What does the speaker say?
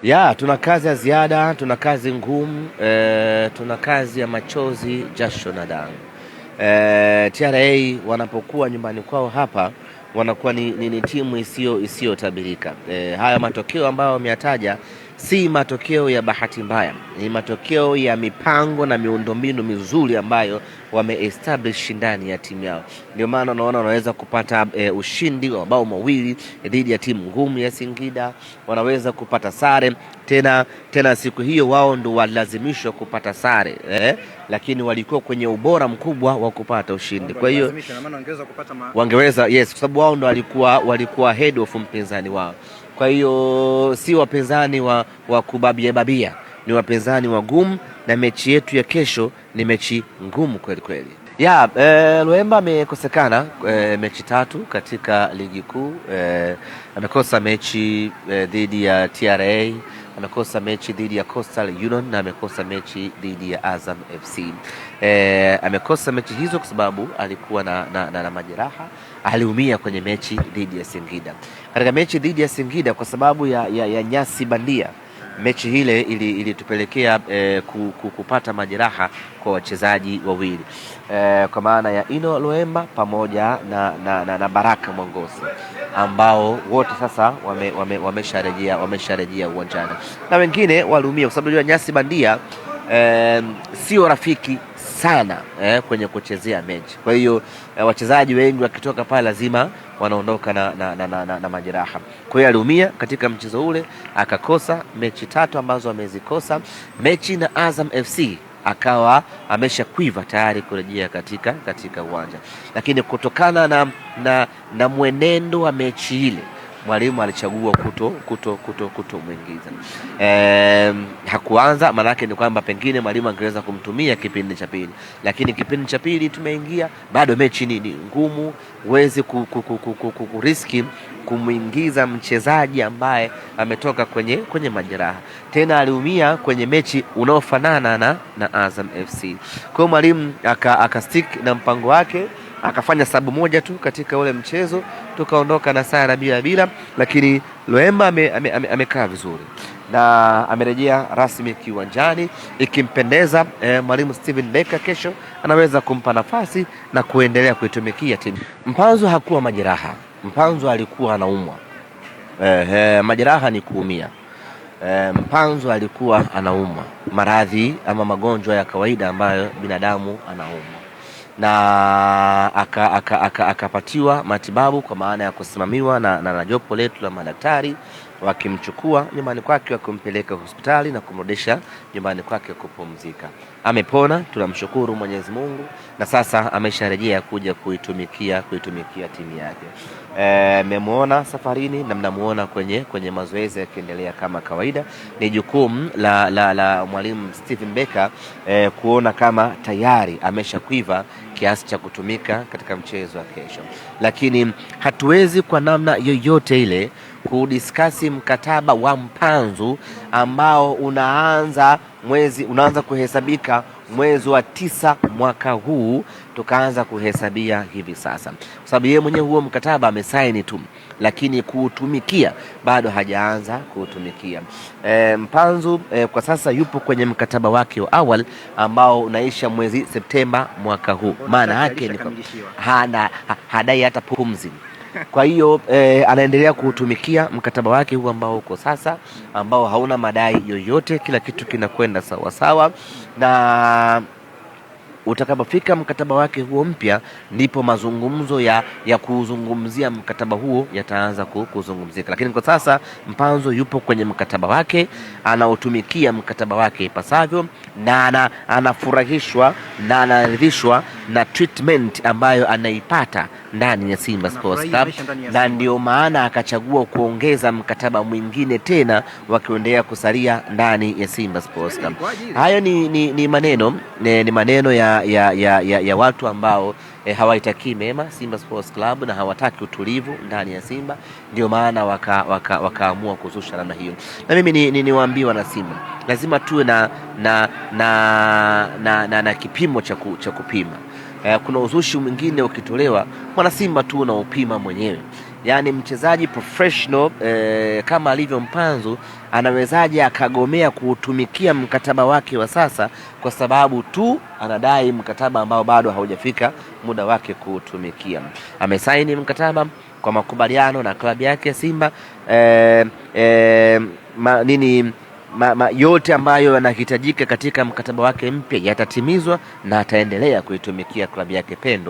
Ya, tuna kazi ya ziada, tuna kazi ngumu, tuna kazi ya machozi, jasho na damu. TRA wanapokuwa nyumbani kwao hapa wanakuwa ni timu isiyotabirika. Haya matokeo ambayo wameyataja si matokeo ya bahati mbaya, ni matokeo ya mipango na miundombinu mizuri ambayo wameestablish ndani ya timu yao. Ndio maana unaona wanaweza kupata ushindi wa mabao mawili dhidi ya timu ngumu ya Singida, wanaweza kupata sare tena siku hiyo wao ndo walazimishwa kupata sare lakini walikuwa kwenye ubora mkubwa wa kupata ushindi. Kwa hiyo wangeweza, yes, kwa sababu wao ndo walikuwa head of mpinzani wao. Kwa hiyo si wapinzani wa kubabia, ni wapinzani wagumu, na mechi yetu ya kesho ni mechi ngumu kweli kweli. Luemba amekosekana mechi 3 katika ligi kuu. Amekosa mechi dhidi ya TRA, amekosa mechi dhidi ya Coastal Union na amekosa mechi dhidi ya Azam FC. Amekosa mechi hizo kwa sababu alikuwa na majeraha, aliumia kwenye mechi dhidi ya Singida. Katika mechi dhidi ya Singida, kwa sababu ya nyasi bandia, mechi hile ilitupelekea kupata majeraha kwa wachezaji wawili, kwa maana ya Ino Luemba pamoja na Baraka Mongosi, ambao wote sasa wamesharejea uwanjani, na wengine waliumia kwa sababu ya nyasi bandia sio rafiki sana kwenye kuchezea mechi. Kwa hiyo wachezaji wengi wakitoka pale lazima wanaondoka na majeraha. Kwa hiyo aliumia katika mchezo ule, akakosa mechi 3 ambazo amezikosa. Mechi na Azam FC akawa ameshakwiva tayari kurejea katika uwanja, lakini kutokana na mwenendo wa mechi ile mwalimu alichagua kutomwingiza. Hakuanza, maanake ni kwamba pengine mwalimu angeweza kumtumia kipindi cha pili, lakini kipindi cha pili tumeingia, bado mechi ni ngumu, huwezi kuriski kumwingiza mchezaji ambaye ametoka kwenye majeraha, tena aliumia kwenye mechi unaofanana na Azam FC. Kwa hiyo mwalimu akastick na mpango wake, akafanya sabu moja tu katika ule mchezo, tukaondoka na sare bila, lakini Luemba amekaa vizuri na amerejea rasmi kiwanjani. Ikimpendeza mwalimu Steven Becker kesho anaweza kumpa nafasi na kuendelea kuitumikia timu. Mpanzu hakuwa majeraha, Mpanzu alikuwa anaumwa. Majeraha ni kuumia. Mpanzu alikuwa anaumwa maradhi ama magonjwa ya kawaida ambayo binadamu anaumwa, na akapatiwa matibabu kwa maana ya kusimamiwa na jopo letu la madaktari, wakimchukua nyumbani kwake, wakimpeleka hospitali na kumrudisha nyumbani kwake kupumzika. Amepona, tunamshukuru Mwenyezi Mungu, na sasa amesharejea kuja kuitumikia timu yake. Mmemuona safarini na mnamuona kwenye mazoezi yakiendelea kama kawaida. Ni jukumu la mwalimu Steven Becker kuona kama tayari ameshakwiva kiasi cha kutumika katika mchezo wa kesho, lakini hatuwezi kwa namna yoyote ile kudiskasi mkataba wa Mpanzu ambao unaanza kuhesabika mwezi wa 9 mwaka huu, tukaanza kuhesabia hivi sasa, kwa sababu yeye mwenyewe huo mkataba amesaini tu, lakini kuutumikia bado hajaanza kuutumikia. Mpanzu kwa sasa yupo kwenye mkataba wake wa awali ambao unaisha mwezi Septemba mwaka huu. Maana yake ni hadai hata pumzi. Kwa hiyo anaendelea kuutumikia mkataba wake huu ambao uko sasa, ambao hauna madai yoyote, kila kitu kinakwenda sawa, na utakapofika mkataba wake huo mpya ndipo mazungumzo ya kuzungumzia mkataba huo yataanza kuzungumzika. Lakini kwa sasa Mpanzu yupo kwenye mkataba wake, anautumikia mkataba wake ipasavyo, na anafurahishwa na anaridhishwa na treatment ambayo anaipata ndani ya Simba Sports Club, na ndio maana akachagua kuongeza mkataba mwingine tena wakiendelea kusalia ndani ya Simba Sports Club. Hayo ni maneno ya watu ambao hawaitakii mema Simba Sports Club na hawataki utulivu ndani ya Simba, ndio maana wakaamua kuzusha namna hiyo. Na mimi niwaambie wana Simba, lazima tuwe na kipimo cha kupima. Kuna uzushi mwingine ukitolewa, mwana Simba tu na upima mwenyewe. Yani mchezaji professional kama alivyo Mpanzu anawezaje akagomea kuutumikia mkataba wake wa sasa kwa sababu tu anadai mkataba ambao bado haujafika muda wake kuutumikia? Amesaini mkataba kwa makubaliano na klabu yake Simba, yote ambayo yanahitajika katika mkataba wake mpya yatatimizwa na ataendelea kuitumikia klabu yake pendwa.